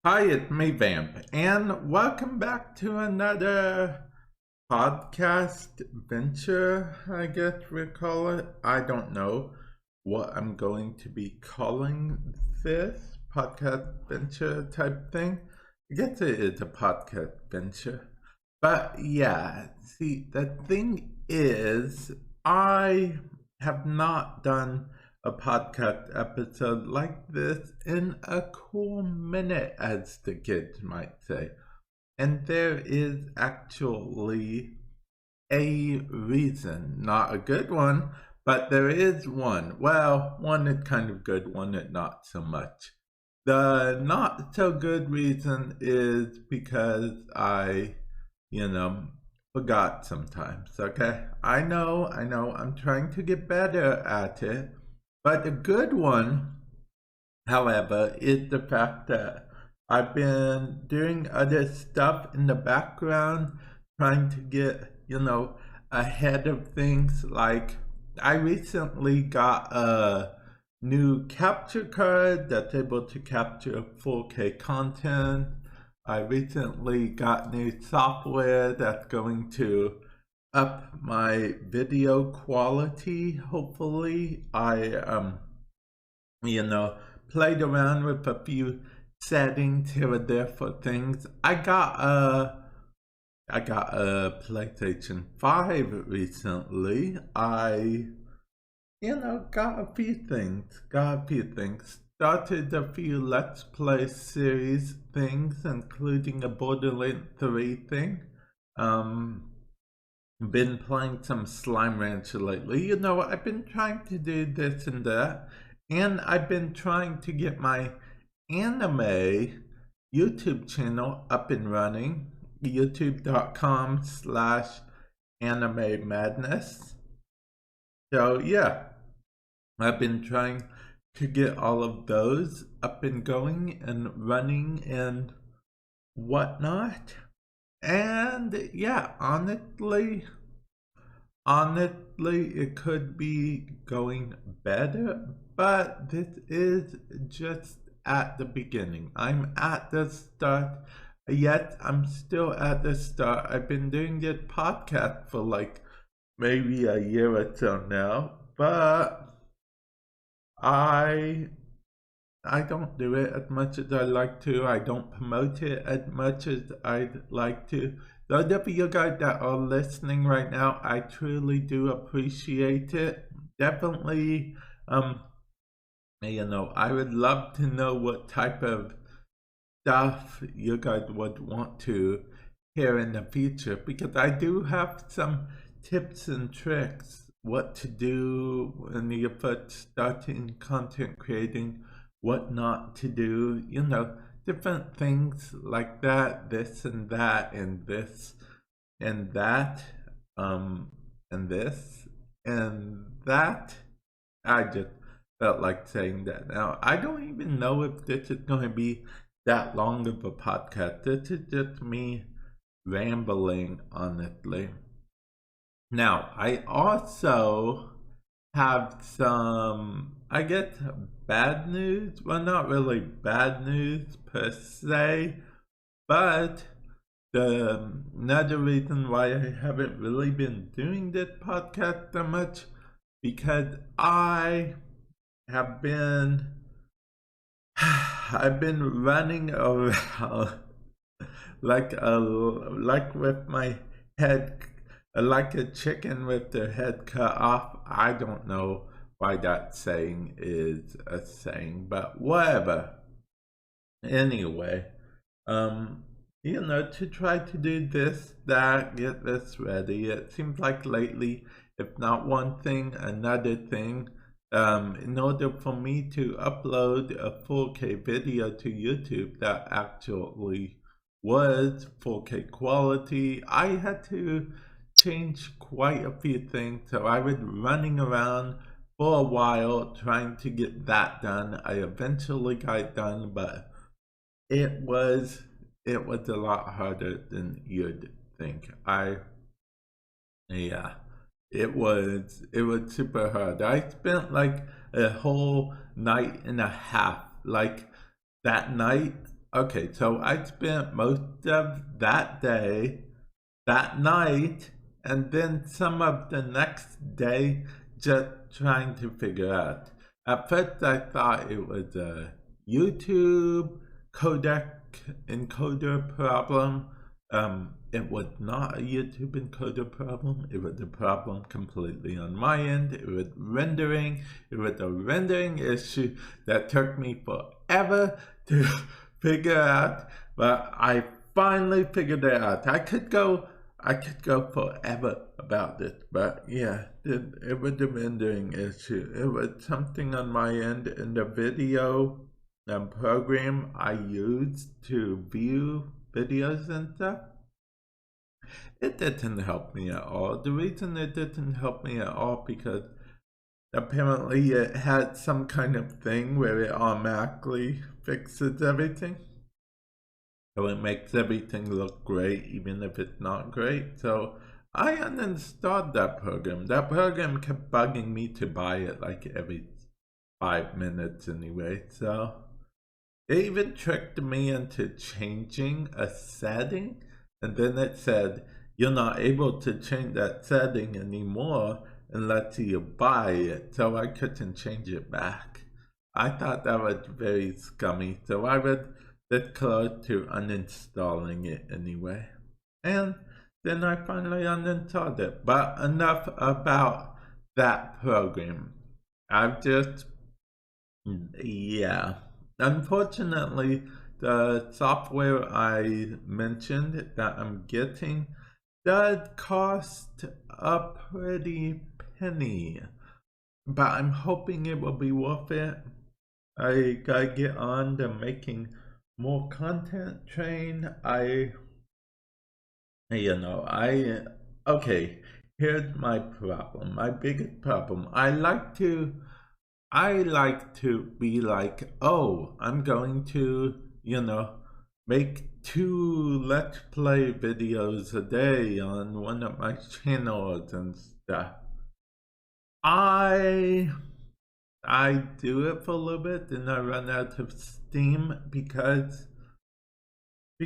Hi, it's me, Vamp, and welcome back to another podcast venture, I guess we call it. I don't know what I'm going to be calling this podcast venture type thing. I guess it is a podcast venture. But yeah, see, the thing is, I have not done a podcast episode like this in a cool minute, as the kids might say. And there is actually a reason, not a good one, but there is one. Well, one is kind of good, one is not so much. The not so good reason is because I, you know, forgot sometimes, okay? I know, I'm trying to get better at it. But the good one, however, is the fact that I've been doing other stuff in the background, trying to get, ahead of things. Like, I recently got a new capture card that's able to capture 4K content. I recently got new software that's going to up my video quality, hopefully. You know, played around with a few settings here and there for things. I got a PlayStation 5 recently. Got a few things. Started a few Let's Play series things, including a Borderlands 3 thing. Um, been playing some Slime Rancher lately. I've been trying to do this and that, and I've been trying to get my anime YouTube channel up and running. YouTube.com/anime madness. So yeah, I've been trying to get all of those up and going and running and whatnot. And yeah, honestly, it could be going better, but this is just at the beginning. I'm at the start. Yet I'm still at the start. I've been doing this podcast for like maybe a year or so now, but I I don't do it as much as I like to. I don't promote it as much as I'd like to. Those of you guys that are listening right now, I truly do appreciate it. Definitely, I would love to know what type of stuff you guys would want to hear in the future, because I do have some tips and tricks what to do when you're first starting content creating, what not to do, different things like that, this and that, and this and that, um, and this and that. I just felt like saying that. Now, I don't even know if this is going to be that long of a podcast. This is just me rambling, honestly. Now, I also have some, I guess, bad news. Well, not really bad news per se, but another reason why I haven't really been doing this podcast so much, because I have been I've been running around like with my head, like a chicken with their head cut off. I don't know why that saying is a saying, but whatever. Anyway, to try to do this, that, get this ready. It seems like lately, if not one thing, another thing. In order for me to upload a 4K video to YouTube that actually was 4K quality, I had to change quite a few things. So I was running around for a while trying to get that done. I eventually got it done, but it was it was a lot harder than you'd think. Yeah, it was super hard. I spent like a whole night and a half. Like that night, okay, so I spent most of that day, that night, and then some of the next day just trying to figure out. At first, I thought it was a YouTube codec encoder problem. It was not a YouTube encoder problem. It was a problem completely on my end. It was rendering. It was a rendering issue that took me forever to figure out, but I finally figured it out. I could go forever about this, but yeah, it was a rendering issue. It was something on my end in the video program I used to view videos and stuff. It didn't help me at all. The reason it didn't help me at all because apparently it had some kind of thing where it automatically fixes everything. So it makes everything look great even if it's not great. So I uninstalled that program. That program kept bugging me to buy it like every 5 minutes anyway. So it even tricked me into changing a setting, and then it said you're not able to change that setting anymore unless you buy it, so I couldn't change it back. I thought that was very scummy, so I was this close to uninstalling it anyway. And then I finally uninstalled it. But enough about that program. I've just, yeah. Unfortunately, the software I mentioned that I'm getting does cost a pretty penny, but I'm hoping it will be worth it. I gotta get on to making more content train. Okay, here's my problem. My biggest problem. I like to be like, oh, I'm going to, make 2 Let's Play videos a day on one of my channels and stuff. I do it for a little bit, then I run out of steam because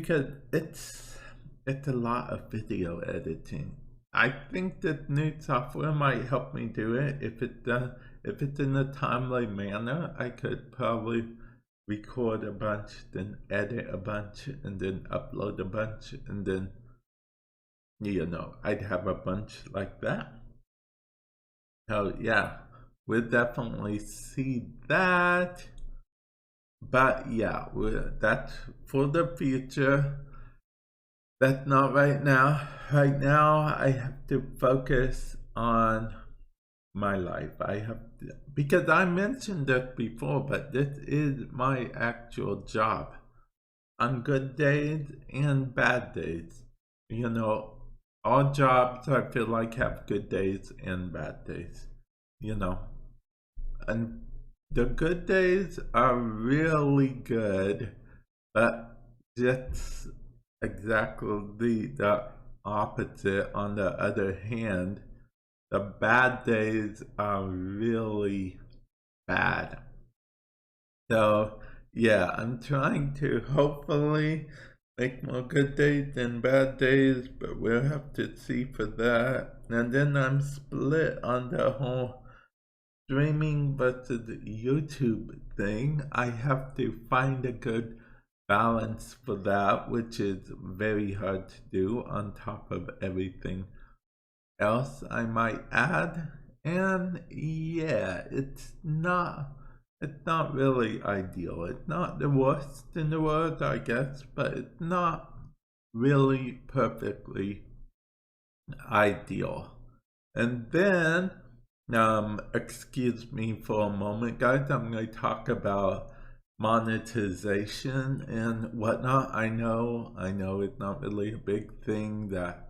it's a lot of video editing. I think that new software might help me do it. If it's in a timely manner, I could probably record a bunch, then edit a bunch, and then upload a bunch, and then I'd have a bunch like that. So yeah, we'll definitely see that. But yeah, that's for the future. That's not right now. Right now, I have to focus on my life. Because I mentioned this before, but this is my actual job. On good days and bad days. All jobs I feel like have good days and bad days. And the good days are really good, but just exactly the opposite on the other hand. The bad days are really bad. So yeah, I'm trying to hopefully make more good days than bad days, but we'll have to see for that. And then I'm split on the whole streaming versus YouTube thing. I have to find a good balance for that, which is very hard to do on top of everything else I might add. And yeah, it's not really ideal. It's not the worst in the world, I guess, but it's not really perfectly ideal. And then excuse me for a moment, guys. I'm going to talk about monetization and whatnot. I know it's not really a big thing that,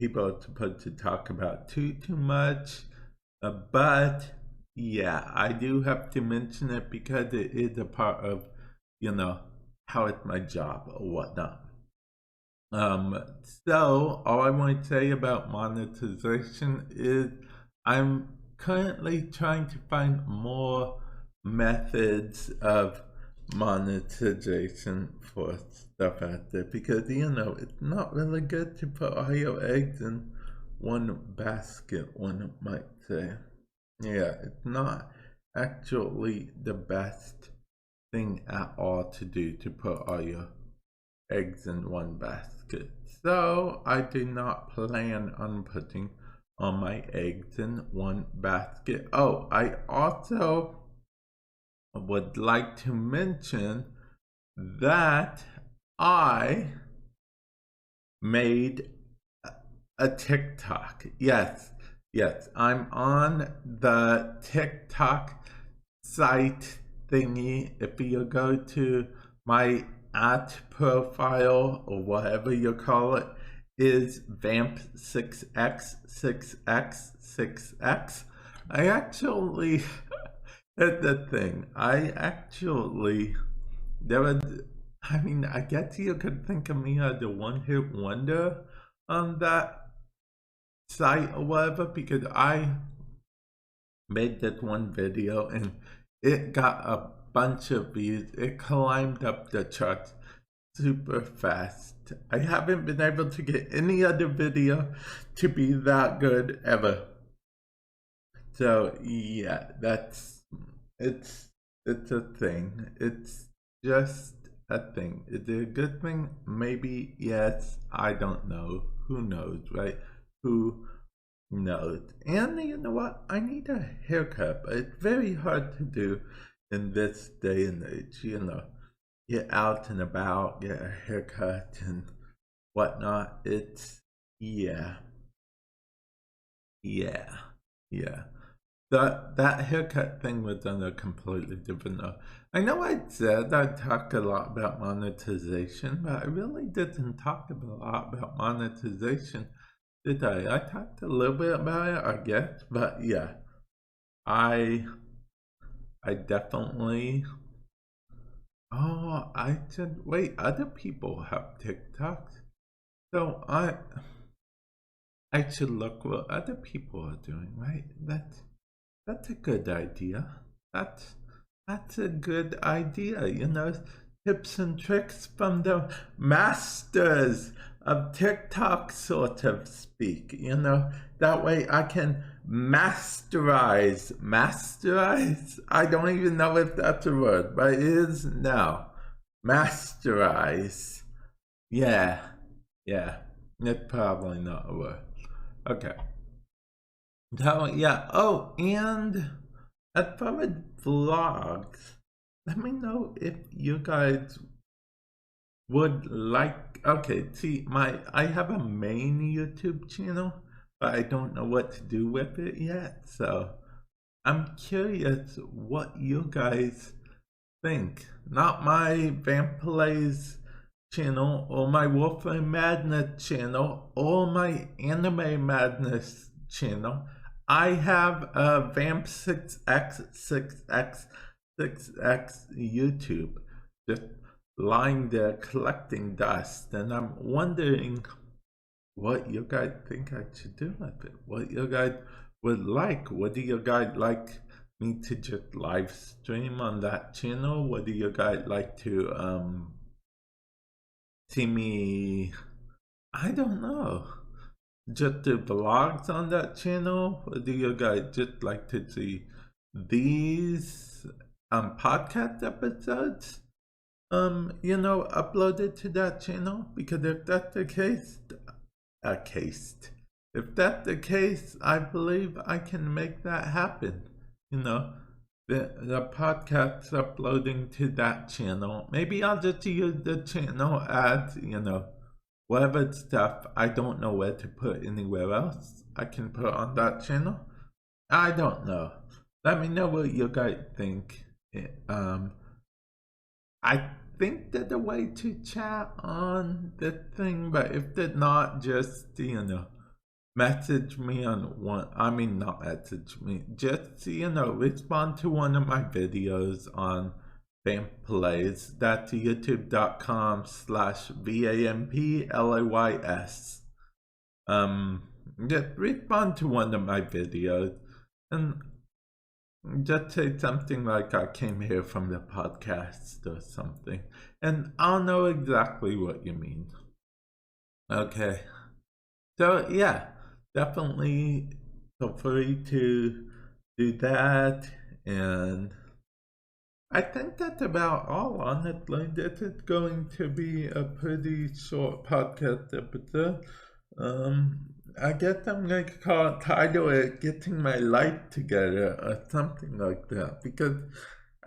people are supposed to talk about too much. But yeah, I do have to mention it because it is a part of, how it's my job or whatnot. So all I want to say about monetization is I'm currently trying to find more methods of monetization for stuff out there, because it's not really good to put all your eggs in one basket, one might say. Yeah, it's not actually the best thing at all to do, to put all your eggs in one basket. So I do not plan on putting all my eggs in one basket. Oh, I also would like to mention that I made a TikTok. Yes, I'm on the TikTok site thingy. If you go to my at profile, or whatever you call it, is Vamp 6x6x6x. I actually That's the thing. I guess you could think of me as the one-hit wonder on that site or whatever, because I made that one video and it got a bunch of views. It climbed up the charts super fast. I haven't been able to get any other video to be that good ever. So yeah, it's a thing. It's just a thing. Is it a good thing? Maybe yes. I don't know. Who knows, right? Who knows? And you know what? I need a haircut, but it's very hard to do in this day and age. Get out and about, get a haircut and whatnot. It's yeah, yeah, yeah. That haircut thing was on a completely different note. I know I said I'd talk a lot about monetization, but I really didn't talk a lot about monetization, did I? I talked a little bit about it, I guess, but yeah, I definitely. Oh, I said, wait, other people have TikToks, so I should look what other people are doing, right? That's a good idea. That's a good idea. Tips and tricks from the masters of TikTok, sort of speak. That way I can masterize. Masterize? I don't even know if that's a word, but it is now. Masterize. Yeah, yeah. It's probably not a word. Okay. So yeah. Oh, and as far as vlogs, let me know if you guys would like. Okay, see, I have a main YouTube channel, but I don't know what to do with it yet. So I'm curious what you guys think. Not my Vamp Plays channel, or my Wolfram Madness channel, or my Anime Madness channel. I have a Vamp 6x6x6x YouTube just lying there collecting dust, and I'm wondering what you guys think I should do with it. What you guys would like. What do you guys like me to just live stream on that channel? What do you guys like to see me? I don't know. Just do vlogs on that channel? Or do you guys just like to see these podcast episodes uploaded to that channel? Because if that's the case, if that's the case, I believe I can make that happen. The podcast's uploading to that channel. Maybe I'll just use the channel as, whatever stuff I don't know where to put anywhere else, I can put on that channel. I don't know. Let me know what you guys think. I think there's a way to chat on the thing, but if there's not, just message me on one. I mean, not message me. Just respond to one of my videos on Vamp Plays. That's youtube.com/VAMPLAYS. Just respond to one of my videos, and just say something like I came here from the podcast or something, and I'll know exactly what you mean. Okay. So yeah, definitely feel free to do that. And I think that's about all, honestly. This is going to be a pretty short podcast episode. I guess I'm going to title it Getting My Life Together or something like that, because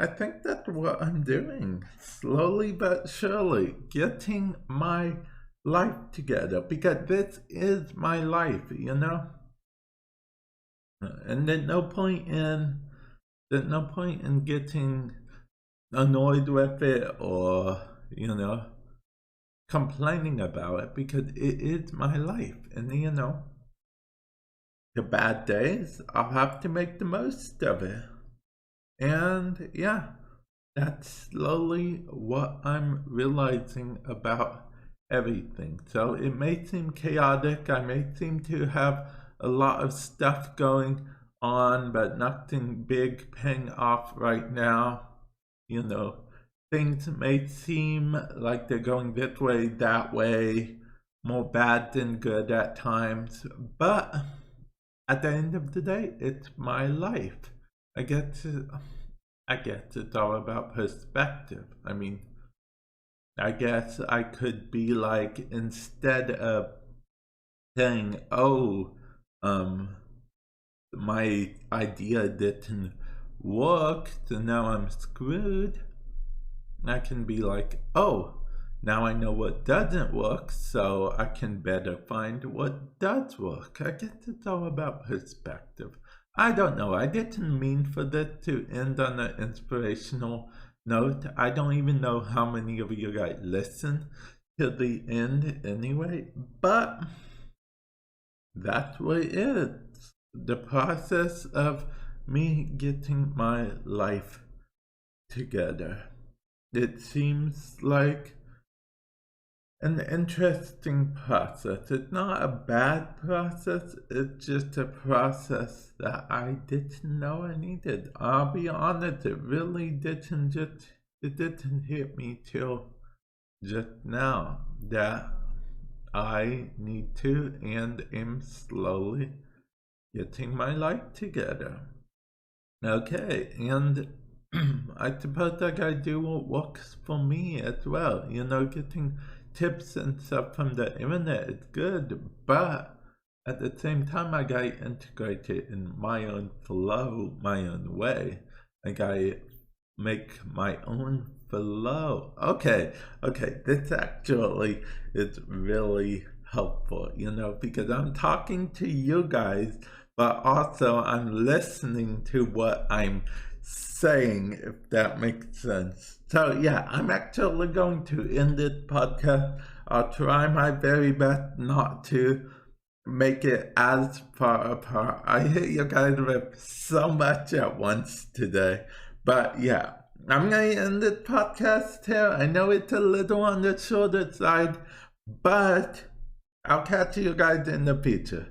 I think that's what I'm doing. Slowly but surely, getting my life together, because this is my life, you know? And there's no point in getting annoyed with it or, you know, complaining about it, because it is my life. And, you know, the bad days, I'll have to make the most of it. And yeah, that's slowly what I'm realizing about everything. So it may seem chaotic, I may seem to have a lot of stuff going on, but nothing big paying off right now. You know, things may seem like they're going this way, that way, more bad than good at times, but at the end of the day, it's my life. I guess it's all about perspective. I mean, I guess I could be like, instead of saying, oh, my idea didn't work, so now I'm screwed, I can be like, oh, now I know what doesn't work, so I can better find what does work. I guess it's all about perspective. I don't know. I didn't mean for this to end on an inspirational note. I don't even know how many of you guys listen to the end anyway, but that's what it is. The process of me getting my life together. It seems like an interesting process. It's not a bad process, it's just a process that I didn't know I needed. I'll be honest, it really didn't hit me till just now that I need to and am slowly getting my life together. Okay, and I suppose I gotta do what works for me as well. You know, getting tips and stuff from the internet is good, but at the same time, I gotta integrate it in my own flow, my own way. I gotta make my own flow. Okay, this actually is really helpful, you know, because I'm talking to you guys, but also I'm listening to what I'm saying, if that makes sense. So yeah, I'm actually going to end this podcast. I'll try my very best not to make it as far apart. I hit you guys with so much at once today. But yeah, I'm going to end this podcast here. I know it's a little on the shorter side, but I'll catch you guys in the future.